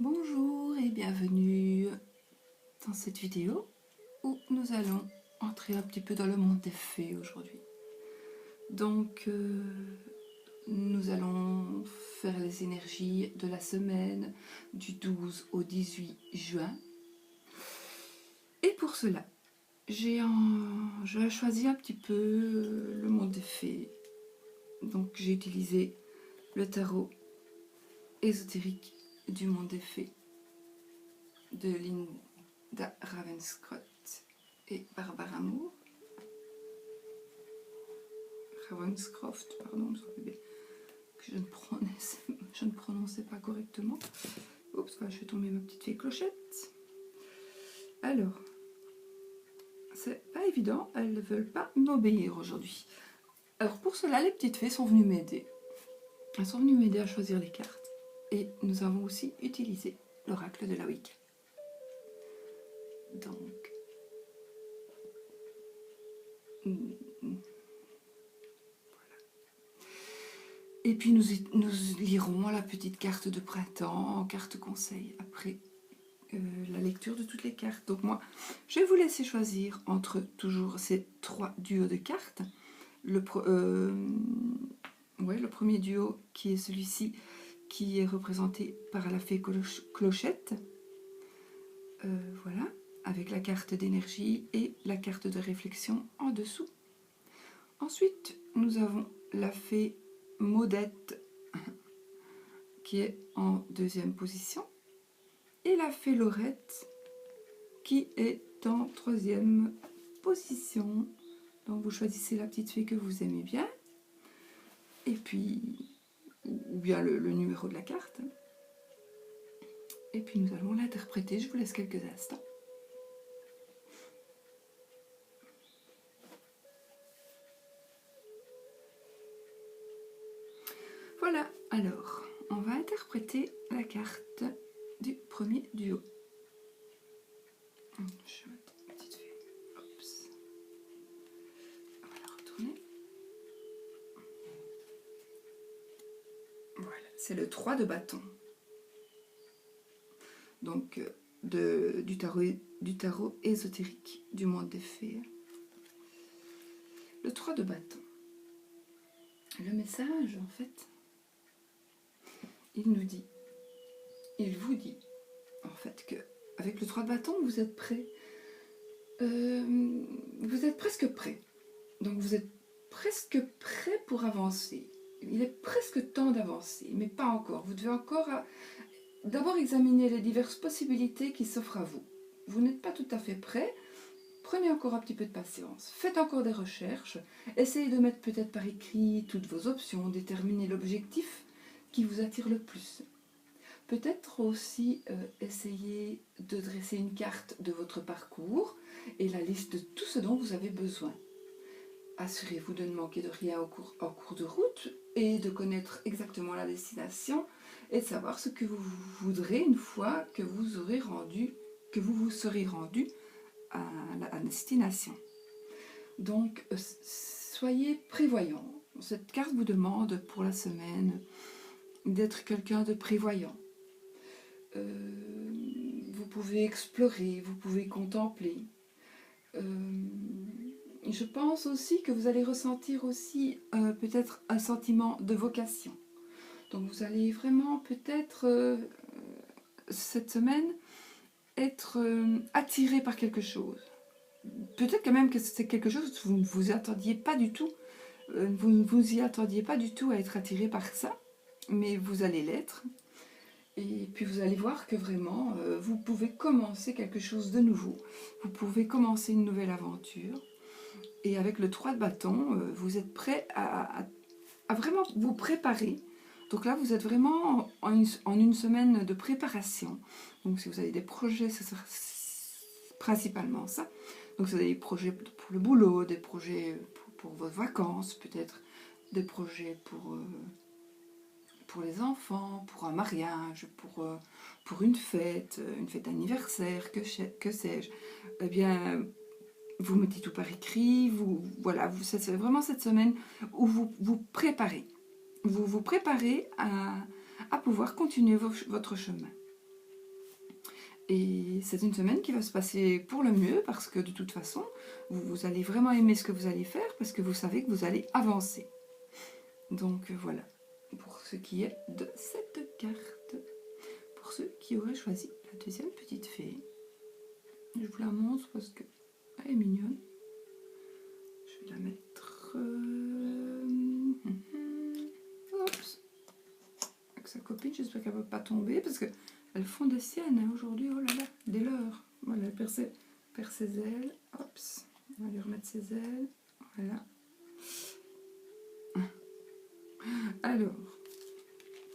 Bonjour et bienvenue dans cette vidéo où nous allons entrer un petit peu dans le monde des fées aujourd'hui. Donc nous allons faire les énergies de la semaine du 12 au 18 juin. Et pour cela, j'ai choisi un petit peu le monde des fées. Donc j'ai utilisé le tarot ésotérique du monde des fées de Linda Ravenscroft et Barbara Moore. Ravenscroft, pardon, que je ne prononçais pas correctement. Oups, je fais tomber ma petite fée Clochette. Alors, c'est pas évident, elles ne veulent pas m'obéir aujourd'hui. Alors pour cela, les petites fées sont venues m'aider. Elles sont venues m'aider à choisir les cartes. Et nous avons aussi utilisé l'oracle de la Wicca. Donc, et puis nous lirons la petite carte de printemps, carte conseil, après la lecture de toutes les cartes. Donc moi, je vais vous laisser choisir entre toujours ces 3 duos de cartes. Le premier duo qui est celui-ci, qui est représenté par la fée Clochette. Voilà, avec la carte d'énergie et la carte de réflexion en dessous. Ensuite, nous avons la fée Maudette qui est en 2e position et la fée Laurette qui est en 3e position. Donc vous choisissez la petite fée que vous aimez bien et puis ou bien le numéro de la carte. Et puis nous allons l'interpréter. Je vous laisse quelques instants. Voilà, alors, on va interpréter la carte du premier duo. Je vais mettre une petite fée. Oups. On va la retourner. Voilà, c'est le 3 de bâton. Donc, du tarot ésotérique du monde des fées. Le 3 de bâton. Le message, en fait, il vous dit, en fait, que avec le 3 de bâton, vous êtes prêt. Vous êtes presque prêt. Donc vous êtes presque prêt pour avancer. Il est presque temps d'avancer, mais pas encore. Vous devez encore d'abord examiner les diverses possibilités qui s'offrent à vous. Vous n'êtes pas tout à fait prêt. Prenez encore un petit peu de patience. Faites encore des recherches. Essayez de mettre peut-être par écrit toutes vos options. Déterminez l'objectif qui vous attire le plus. Peut-être aussi essayer de dresser une carte de votre parcours et la liste de tout ce dont vous avez besoin. Assurez-vous de ne manquer de rien en cours de route et de connaître exactement la destination et de savoir ce que vous voudrez une fois que vous vous serez rendu à la destination. Donc, soyez prévoyant. Cette carte vous demande pour la semaine d'être quelqu'un de prévoyant. Vous pouvez explorer, vous pouvez contempler. Je pense aussi que vous allez ressentir aussi peut-être un sentiment de vocation. Donc vous allez vraiment peut-être cette semaine être attiré par quelque chose. Peut-être quand même que c'est quelque chose que vous ne vous attendiez pas du tout. Vous ne vous y attendiez pas du tout à être attiré par ça, mais vous allez l'être. Et puis vous allez voir que vraiment, vous pouvez commencer quelque chose de nouveau. Vous pouvez commencer une nouvelle aventure. Et avec le 3 de bâton, vous êtes prêt à vraiment vous préparer. Donc là, vous êtes vraiment en une semaine de préparation. Donc si vous avez des projets, ce sera principalement ça. Donc si vous avez des projets pour le boulot, des projets pour vos vacances, peut-être des projets pour les enfants, pour un mariage, pour une fête anniversaire, que sais-je, eh bien, vous mettez tout par écrit, c'est vraiment cette semaine où vous vous préparez. Vous vous préparez à pouvoir continuer votre chemin. Et c'est une semaine qui va se passer pour le mieux parce que de toute façon, vous allez vraiment aimer ce que vous allez faire parce que vous savez que vous allez avancer. Donc voilà, pour ce qui est de cette carte. Pour ceux qui auraient choisi la deuxième petite fée, je vous la montre parce qu'elle est mignonne. Je vais la mettre... Oups. Avec sa copine, j'espère qu'elle ne va pas tomber parce qu'elles font des siennes hein, aujourd'hui. Oh là là, des leurs. Voilà, elle perd ses ailes. Oups. On va lui remettre ses ailes. Voilà. Alors,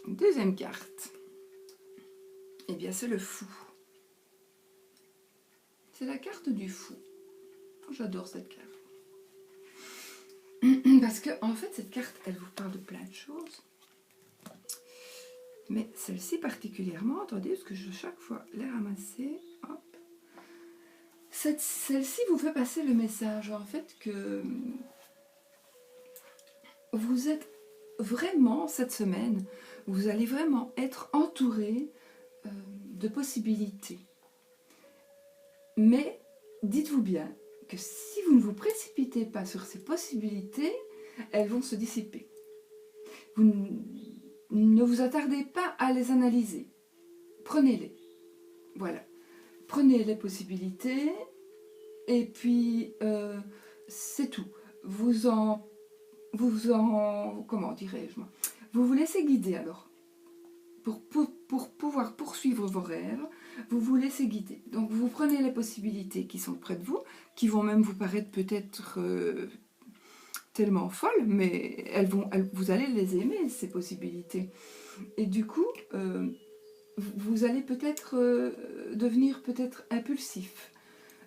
deuxième carte. Eh bien, c'est le fou. C'est la carte du fou. J'adore cette carte. Parce que, en fait, cette carte, elle vous parle de plein de choses. Mais celle-ci particulièrement, attendez, parce que je chaque fois les ramasser. Hop. Celle-ci vous fait passer le message, en fait, que vous êtes vraiment, cette semaine, vous allez vraiment être entouré de possibilités. Mais dites-vous bien que si vous ne vous précipitez pas sur ces possibilités, elles vont se dissiper. Vous ne vous attardez pas à les analyser. Prenez-les. Voilà. Prenez les possibilités et puis c'est tout. Comment dirais-je moi, vous vous laissez guider alors. Pour pouvoir poursuivre vos rêves, vous vous laissez guider. Donc vous prenez les possibilités qui sont près de vous, qui vont même vous paraître peut-être tellement folles, mais vous allez les aimer, ces possibilités. Et du coup, vous allez peut-être devenir peut-être impulsif.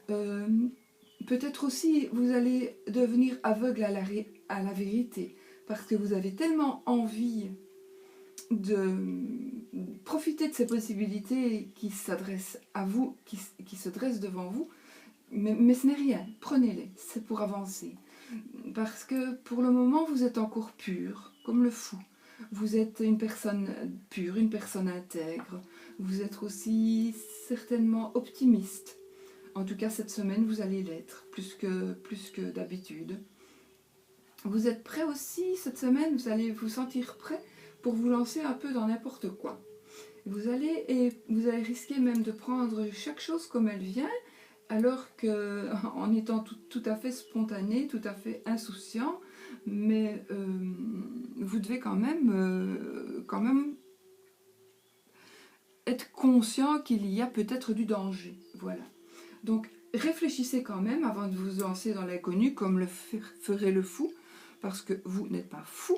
Peut-être aussi vous allez devenir aveugle à la vérité, parce que vous avez tellement envie de profiter de ces possibilités qui s'adressent à vous, qui se dressent devant vous, mais ce n'est rien, prenez-les, c'est pour avancer. Parce que pour le moment, vous êtes encore pur, comme le fou. Vous êtes une personne pure, une personne intègre. Vous êtes aussi certainement optimiste. En tout cas, cette semaine, vous allez l'être, plus que d'habitude. Vous êtes prêt aussi, cette semaine, vous allez vous sentir prêt pour vous lancer un peu dans n'importe quoi. Vous allez risquer même de prendre chaque chose comme elle vient, alors qu'en étant tout à fait spontané, tout à fait insouciant, mais vous devez quand même être conscient qu'il y a peut-être du danger. Voilà. Donc réfléchissez quand même avant de vous lancer dans l'inconnu comme le ferait le fou, parce que vous n'êtes pas fou.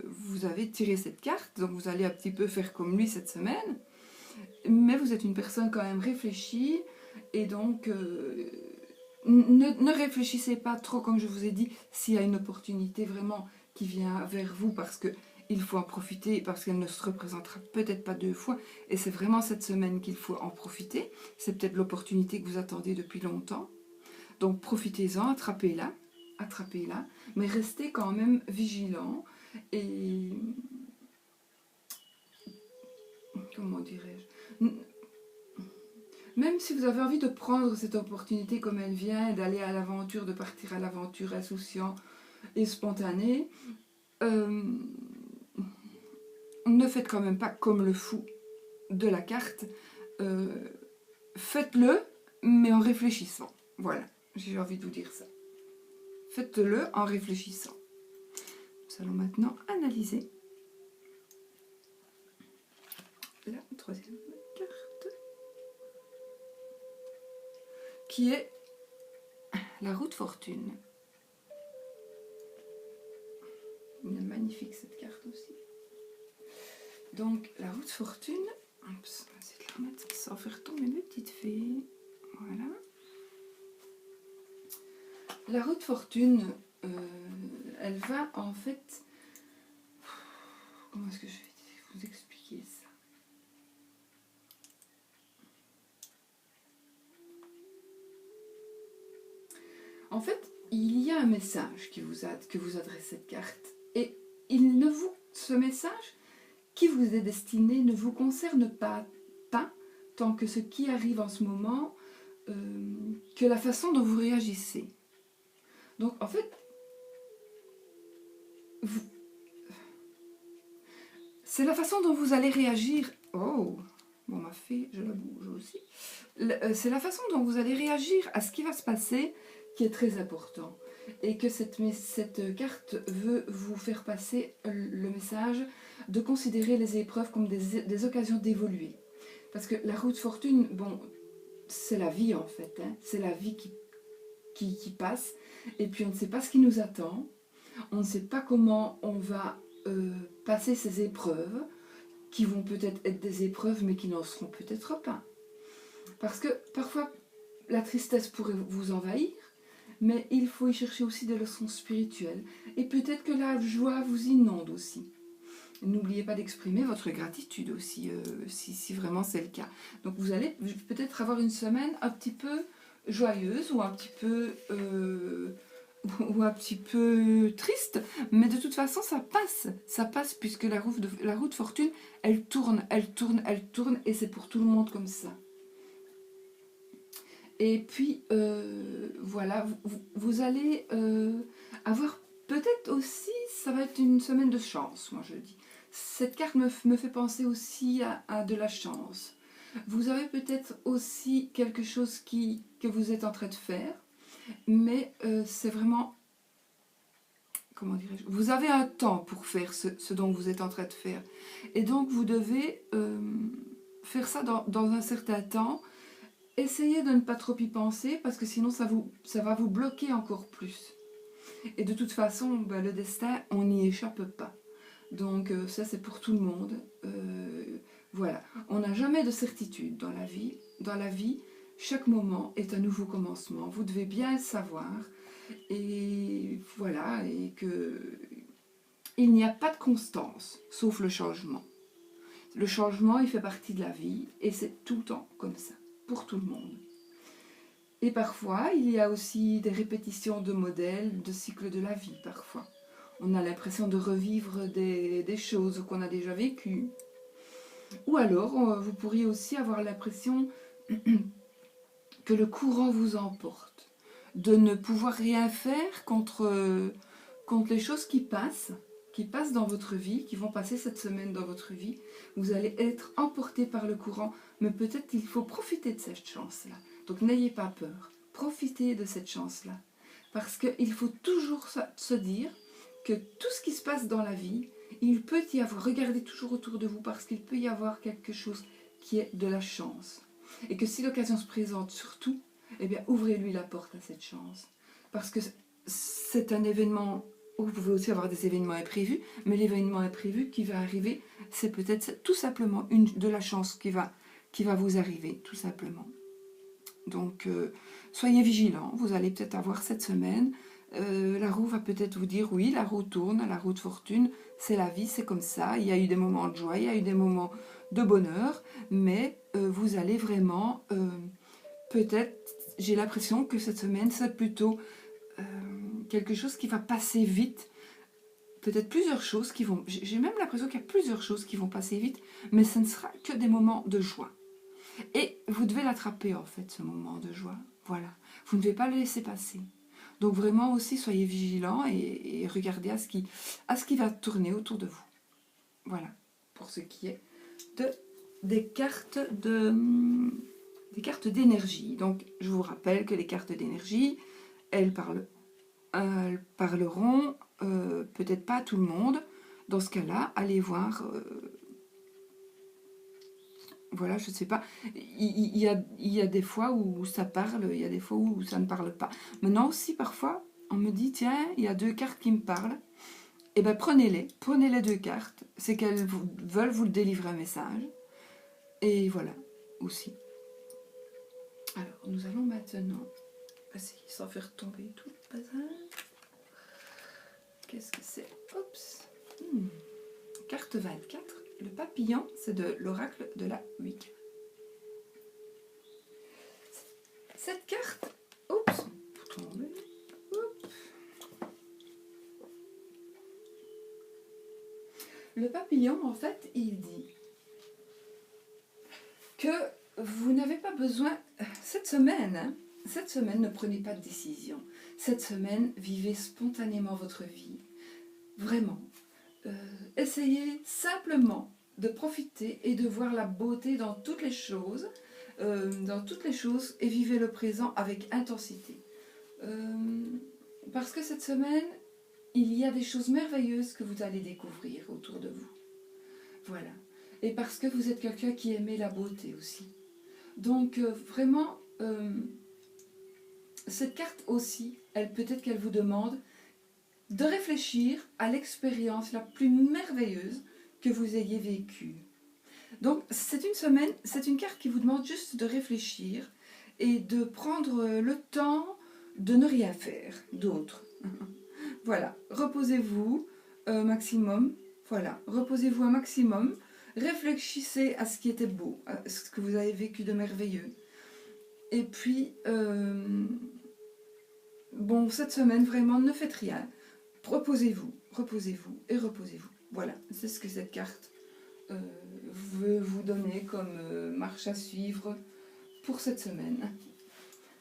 Vous avez tiré cette carte, donc vous allez un petit peu faire comme lui cette semaine, mais vous êtes une personne quand même réfléchie, et donc ne réfléchissez pas trop, comme je vous ai dit, s'il y a une opportunité vraiment qui vient vers vous, parce qu'il faut en profiter, parce qu'elle ne se représentera peut-être pas deux fois, et c'est vraiment cette semaine qu'il faut en profiter. C'est peut-être l'opportunité que vous attendez depuis longtemps, donc profitez-en, attrapez-la, mais restez quand même vigilant, et comment dirais-je, même si vous avez envie de prendre cette opportunité comme elle vient, d'aller à l'aventure, de partir à l'aventure insouciant et spontané, ne faites quand même pas comme le fou de la carte. Faites-le, mais en réfléchissant. Voilà, j'ai envie de vous dire ça. Faites-le en réfléchissant. Nous allons maintenant analyser la troisième carte, qui est la roue de fortune. Elle est magnifique cette carte aussi. Donc la roue de fortune, on va essayer de la remettre sans faire tomber mes petites fées. Voilà. La roue de fortune, elle va en fait... Comment est-ce que je vais vous expliquer ça? En fait, il y a un message que vous adresse cette carte. Et ce message qui vous est destiné ne vous concerne pas important que ce qui arrive en ce moment, que la façon dont vous réagissez. Donc en fait, c'est la façon dont vous allez réagir. Oh, bon, ma fée, je la bouge aussi. C'est la façon dont vous allez réagir à ce qui va se passer qui est très important. Et que cette carte veut vous faire passer le message de considérer les épreuves comme des occasions d'évoluer. Parce que la roue de fortune, bon, c'est la vie en fait. Hein. C'est la vie qui passe. Et puis on ne sait pas ce qui nous attend. On ne sait pas comment on va passer ces épreuves, qui vont peut-être être des épreuves, mais qui n'en seront peut-être pas. Parce que parfois, la tristesse pourrait vous envahir, mais il faut y chercher aussi des leçons spirituelles. Et peut-être que la joie vous inonde aussi. N'oubliez pas d'exprimer votre gratitude aussi, si vraiment c'est le cas. Donc vous allez peut-être avoir une semaine un petit peu joyeuse ou un petit peu triste, mais de toute façon ça passe puisque la roue de fortune, elle tourne, et c'est pour tout le monde comme ça. Et puis voilà, vous allez avoir peut-être aussi, ça va être une semaine de chance, moi je dis. Cette carte me fait penser aussi à de la chance. Vous avez peut-être aussi quelque chose que vous êtes en train de faire, mais c'est vraiment, comment dirais-je, vous avez un temps pour faire ce dont vous êtes en train de faire. Et donc vous devez faire ça dans un certain temps. Essayez de ne pas trop y penser, parce que sinon ça va vous bloquer encore plus. Et de toute façon, ben, le destin, on n'y échappe pas. Donc ça c'est pour tout le monde. Voilà, on n'a jamais de certitude dans la vie. Dans la vie, chaque moment est un nouveau commencement. Vous devez bien le savoir. Et voilà, et que il n'y a pas de constance, sauf le changement. Le changement, il fait partie de la vie, et c'est tout le temps comme ça, pour tout le monde. Et parfois, il y a aussi des répétitions de modèles, de cycles de la vie, parfois. On a l'impression de revivre des choses qu'on a déjà vécues. Ou alors, vous pourriez aussi avoir l'impression que le courant vous emporte. De ne pouvoir rien faire contre les choses qui passent dans votre vie, qui vont passer cette semaine dans votre vie. Vous allez être emporté par le courant, mais peut-être qu'il faut profiter de cette chance-là. Donc n'ayez pas peur, profitez de cette chance-là. Parce qu'il faut toujours se dire que tout ce qui se passe dans la vie, il peut y avoir, regardez toujours autour de vous, parce qu'il peut y avoir quelque chose qui est de la chance. Et que si l'occasion se présente, surtout, eh bien, ouvrez-lui la porte à cette chance. Parce que c'est un événement, vous pouvez aussi avoir des événements imprévus, mais l'événement imprévu qui va arriver, c'est peut-être tout simplement de la chance qui va vous arriver, tout simplement. Donc, soyez vigilants, vous allez peut-être avoir cette semaine, la roue va peut-être vous dire, oui, la roue tourne, la roue de fortune, c'est la vie, c'est comme ça, il y a eu des moments de joie, il y a eu des moments de bonheur, mais vous allez vraiment, peut-être, j'ai l'impression que cette semaine, c'est plutôt quelque chose qui va passer vite, peut-être plusieurs choses qui vont, j'ai même l'impression qu'il y a plusieurs choses qui vont passer vite, mais ce ne sera que des moments de joie. Et vous devez l'attraper en fait, ce moment de joie, voilà, vous ne devez pas le laisser passer. Donc vraiment aussi, soyez vigilants et regardez à ce qui va tourner autour de vous. Voilà, pour ce qui est des cartes d'énergie. Donc, je vous rappelle que les cartes d'énergie, elles parleront peut-être pas à tout le monde. Dans ce cas-là, allez voir... voilà, je ne sais pas. Il y a des fois où ça parle, il y a des fois où ça ne parle pas. Maintenant aussi, parfois, on me dit, tiens, il y a 2 cartes qui me parlent. Eh bien, prenez les 2 cartes. C'est qu'elles veulent vous délivrer un message. Et voilà, aussi. Alors, nous allons maintenant essayer sans faire tomber tout le bazar. Qu'est-ce que c'est? Oups. Carte 24. Le papillon, c'est de l'oracle de la Wicca. Cette carte, oups, pour tomber. Le papillon, en fait, il dit que vous n'avez pas besoin, cette semaine, ne prenez pas de décision. Cette semaine, vivez spontanément votre vie. Vraiment. Essayez simplement de profiter et de voir la beauté dans toutes les choses, et vivez le présent avec intensité. Parce que cette semaine, il y a des choses merveilleuses que vous allez découvrir autour de vous. Voilà. Et parce que vous êtes quelqu'un qui aimait la beauté aussi. Donc vraiment, cette carte aussi, peut-être qu'elle vous demande de réfléchir à l'expérience la plus merveilleuse que vous ayez vécue. Donc c'est une carte qui vous demande juste de réfléchir et de prendre le temps de ne rien faire d'autre. Voilà, reposez-vous maximum. Voilà, reposez-vous un maximum. Réfléchissez à ce qui était beau, à ce que vous avez vécu de merveilleux. Et puis, bon, cette semaine, vraiment, ne faites rien. Reposez-vous et reposez-vous. Voilà, c'est ce que cette carte veut vous donner comme marche à suivre pour cette semaine.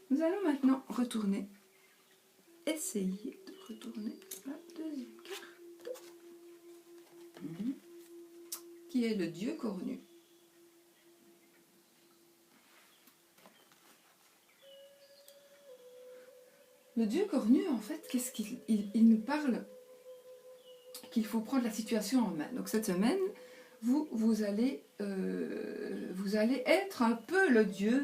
Nous allons maintenant essayer de retourner la deuxième carte, qui est le Dieu cornu. Le Dieu cornu, en fait, qu'est-ce qu'il nous parle? Qu'il faut prendre la situation en main. Donc cette semaine, vous allez être un peu le Dieu,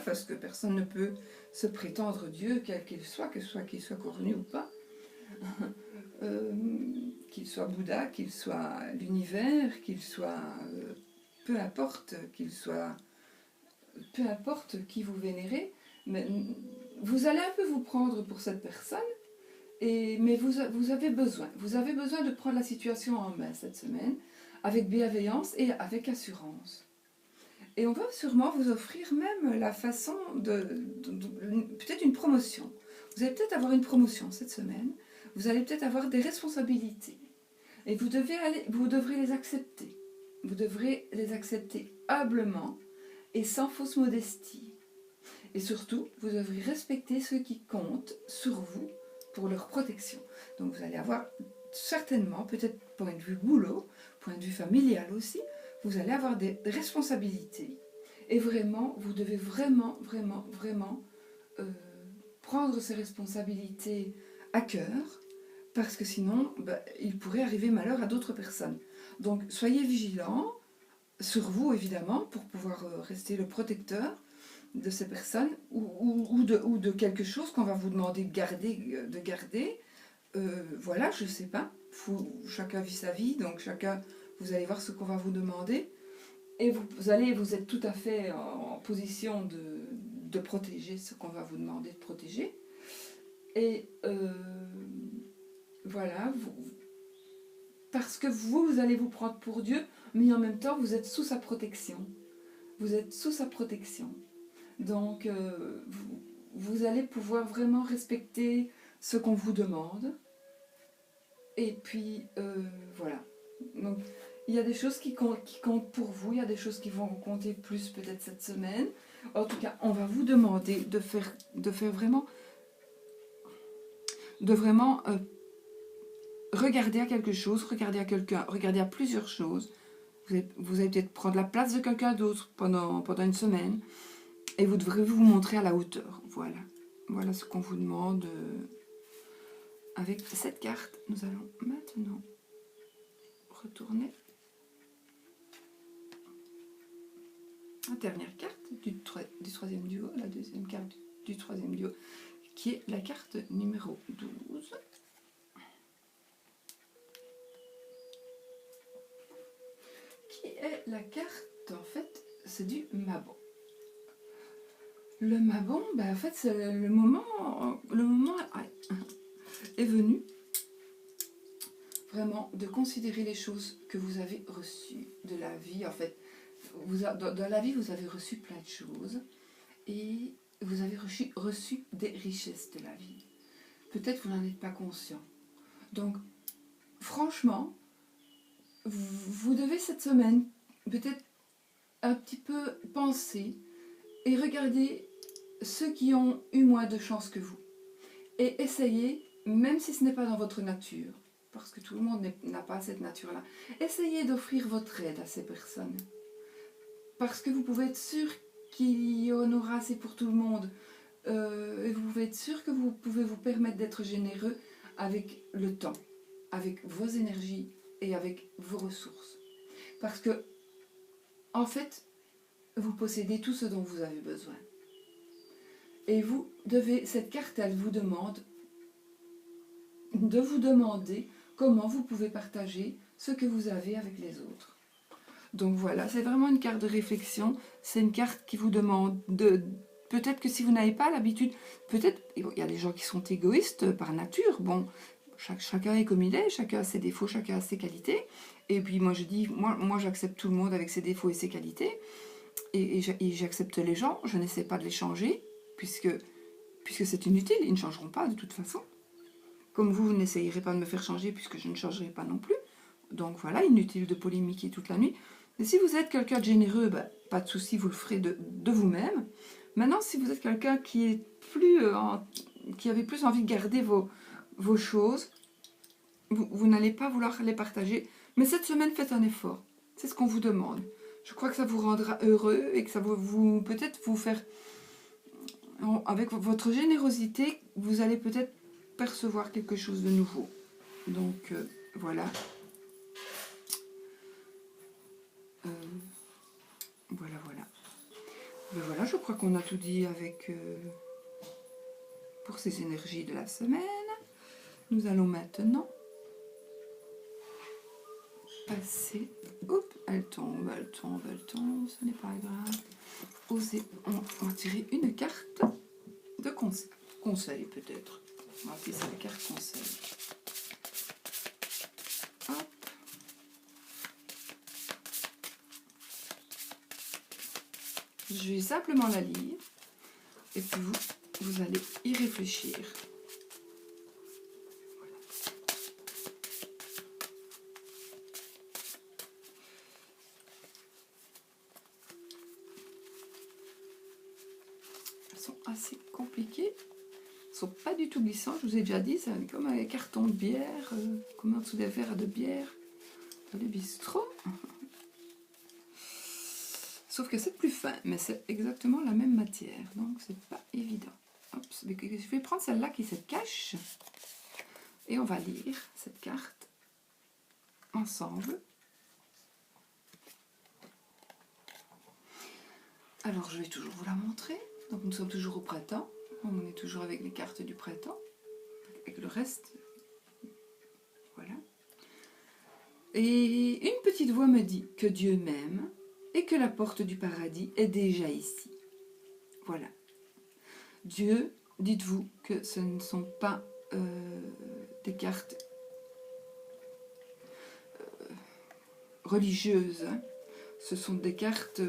parce que personne ne peut se prétendre Dieu, quel qu'il soit cornu ou pas, qu'il soit Bouddha, qu'il soit l'univers, qu'il soit peu importe qui vous vénérez, mais vous allez un peu vous prendre pour cette personne. Mais vous avez besoin de prendre la situation en main cette semaine, avec bienveillance et avec assurance. Et on va sûrement vous offrir même la façon peut-être une promotion. Vous allez peut-être avoir une promotion cette semaine, vous allez peut-être avoir des responsabilités. Et vous devrez les accepter. Vous devrez les accepter humblement et sans fausse modestie. Et surtout, vous devrez respecter ceux qui comptent sur vous pour leur protection. Donc vous allez avoir certainement, peut-être point de vue boulot, point de vue familial aussi, vous allez avoir des responsabilités. Et vraiment, vous devez vraiment prendre ces responsabilités à cœur, parce que sinon, il pourrait arriver malheur à d'autres personnes. Donc soyez vigilants sur vous, évidemment, pour pouvoir rester le protecteur de ces personnes ou de quelque chose qu'on va vous demander de garder. Voilà, je ne sais pas. Chacun vit sa vie, donc vous allez voir ce qu'on va vous demander. Et vous êtes tout à fait en position de protéger ce qu'on va vous demander de protéger. Et voilà, parce que vous allez vous prendre pour Dieu, mais en même temps, vous êtes sous sa protection. Vous êtes sous sa protection. Donc, vous allez pouvoir vraiment respecter ce qu'on vous demande. Et puis, voilà. Donc, il y a des choses qui comptent pour vous, il y a des choses qui vont compter plus peut-être cette semaine. En tout cas, on va vous demander de faire vraiment regarder à quelque chose, regarder à quelqu'un, regarder à plusieurs choses. Vous allez peut-être prendre la place de quelqu'un d'autre pendant une semaine. Et vous devrez vous montrer à la hauteur. Voilà. Voilà ce qu'on vous demande avec cette carte. Nous allons maintenant retourner la dernière carte du troisième duo, la deuxième carte du troisième duo, qui est la carte numéro 12. Qui est la carte, en fait, c'est du Mabon. Le Mabon, en fait, c'est le moment est venu vraiment de considérer les choses que vous avez reçues de la vie. En fait, dans la vie, vous avez reçu plein de choses et vous avez reçu des richesses de la vie. Peut-être vous n'en êtes pas conscient. Donc, franchement, vous devez cette semaine peut-être un petit peu penser et regarder ceux qui ont eu moins de chance que vous. Et essayez, même si ce n'est pas dans votre nature, parce que tout le monde n'a pas cette nature-là, essayez d'offrir votre aide à ces personnes. Parce que vous pouvez être sûr qu'il y en aura assez pour tout le monde. Et vous pouvez être sûr que vous pouvez vous permettre d'être généreux avec le temps, avec vos énergies et avec vos ressources. Parce que, en fait, vous possédez tout ce dont vous avez besoin. Et vous devez, cette carte, elle vous demande de vous demander comment vous pouvez partager ce que vous avez avec les autres. Donc voilà, c'est vraiment une carte de réflexion. C'est une carte qui vous demande de... Peut-être que si vous n'avez pas l'habitude, peut-être, il y a des gens qui sont égoïstes par nature. Bon, chacun est comme il est, chacun a ses défauts, chacun a ses qualités. Et puis moi je dis, moi j'accepte tout le monde avec ses défauts et ses qualités. Et j'accepte les gens, je n'essaie pas de les changer, puisque c'est inutile, ils ne changeront pas de toute façon. Comme vous n'essayerez pas de me faire changer, puisque je ne changerai pas non plus. Donc voilà, inutile de polémiquer toute la nuit. Mais si vous êtes quelqu'un de généreux, ben, pas de souci, vous le ferez de vous-même. Maintenant, si vous êtes quelqu'un qui est qui avait plus envie de garder vos choses, vous n'allez pas vouloir les partager. Mais cette semaine, faites un effort. C'est ce qu'on vous demande. Je crois que ça vous rendra heureux et que ça va peut-être vous faire... Avec votre générosité, vous allez peut-être percevoir quelque chose de nouveau. Donc, voilà. Voilà. Ben voilà, je crois qu'on a tout dit avec pour ces énergies de la semaine. Nous allons maintenant passer. Oups, elle tombe, ce n'est pas grave. Osez, on va tirer une carte de conseil peut-être. On va appeler ça la carte conseil. Hop. Je vais simplement la lire et puis vous allez y réfléchir. Voilà. Elles sont assez compliquées. Elles ne sont pas du tout glissantes, je vous ai déjà dit, c'est comme un carton de bière, comme en dessous des verres de bière dans les bistrots. Sauf que c'est plus fin, mais c'est exactement la même matière, donc c'est pas évident. Hop, je vais prendre celle-là qui se cache et on va lire cette carte ensemble. Alors je vais toujours vous la montrer. Donc nous sommes toujours au printemps, on est toujours avec les cartes du printemps, avec le reste. Voilà. Et une petite voix me dit que Dieu m'aime et que la porte du paradis est déjà ici. Voilà. Dieu, dites-vous que ce ne sont pas des cartes religieuses. Hein. Ce sont des cartes...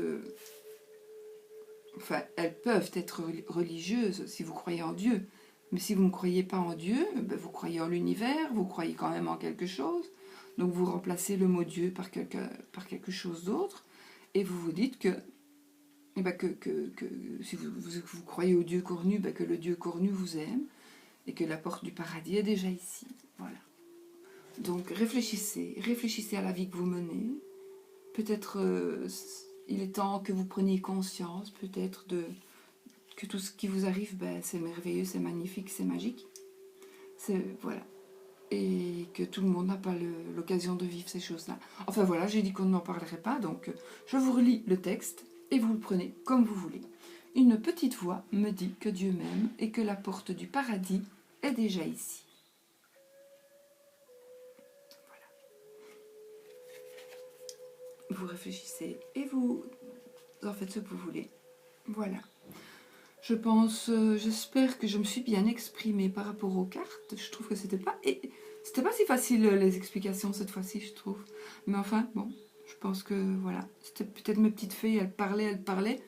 enfin, elles peuvent être religieuses si vous croyez en Dieu. Mais si vous ne croyez pas en Dieu, ben vous croyez en l'univers, vous croyez quand même en quelque chose. Donc vous remplacez le mot Dieu par quelque chose d'autre. Et vous vous dites que, si vous croyez au Dieu cornu, que le Dieu cornu vous aime et que la porte du paradis est déjà ici. Voilà. Donc réfléchissez à la vie que vous menez. Peut-être il est temps que vous preniez conscience, peut-être que tout ce qui vous arrive, c'est merveilleux, c'est magnifique, c'est magique. Voilà. Et que tout le monde n'a pas l'occasion de vivre ces choses-là. Enfin voilà, j'ai dit qu'on n'en parlerait pas, donc je vous relis le texte et vous le prenez comme vous voulez. Une petite voix me dit que Dieu m'aime et que la porte du paradis est déjà ici. Voilà. Vous réfléchissez et vous en faites ce que vous voulez. Voilà. Je pense, j'espère que je me suis bien exprimée par rapport aux cartes. Je trouve que c'était pas si facile les explications cette fois-ci, je trouve. Mais enfin, bon, je pense que voilà, c'était peut-être mes petites fées, elles parlaient.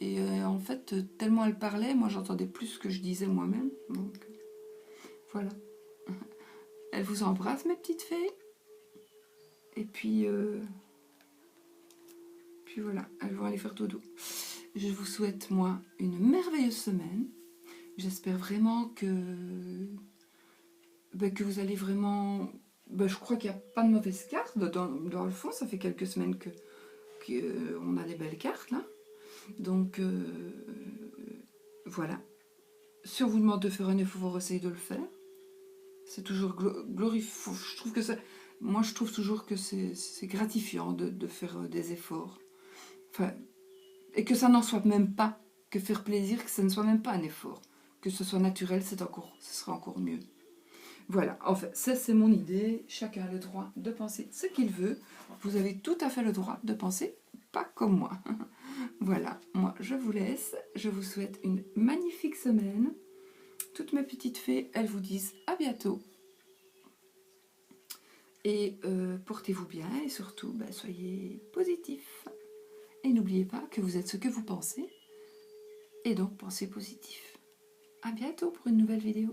Et en fait, tellement elles parlaient, moi j'entendais plus ce que je disais moi-même. Donc, voilà. Elles vous embrassent, mes petites fées. Et puis Puis voilà, elles vont aller faire dodo. Je vous souhaite, moi, une merveilleuse semaine. J'espère vraiment que vous allez vraiment... je crois qu'il n'y a pas de mauvaise carte. Dans le fond, ça fait quelques semaines qu'on a des belles cartes, là. Donc, voilà. Si on vous demande de faire un effort, essayez de le faire. C'est toujours glorifiant. Je trouve que ça... Moi, je trouve toujours que c'est gratifiant de faire des efforts. Enfin, et que ça n'en soit même pas. Que faire plaisir, que ça ne soit même pas un effort. Que ce soit naturel, ce sera encore mieux. Voilà, enfin, ça c'est mon idée. Chacun a le droit de penser ce qu'il veut. Vous avez tout à fait le droit de penser pas comme moi. Voilà, moi je vous laisse. Je vous souhaite une magnifique semaine. Toutes mes petites fées, elles vous disent à bientôt. Et portez-vous bien et surtout, soyez positifs. Et n'oubliez pas que vous êtes ce que vous pensez. Et donc, pensez positif. À bientôt pour une nouvelle vidéo.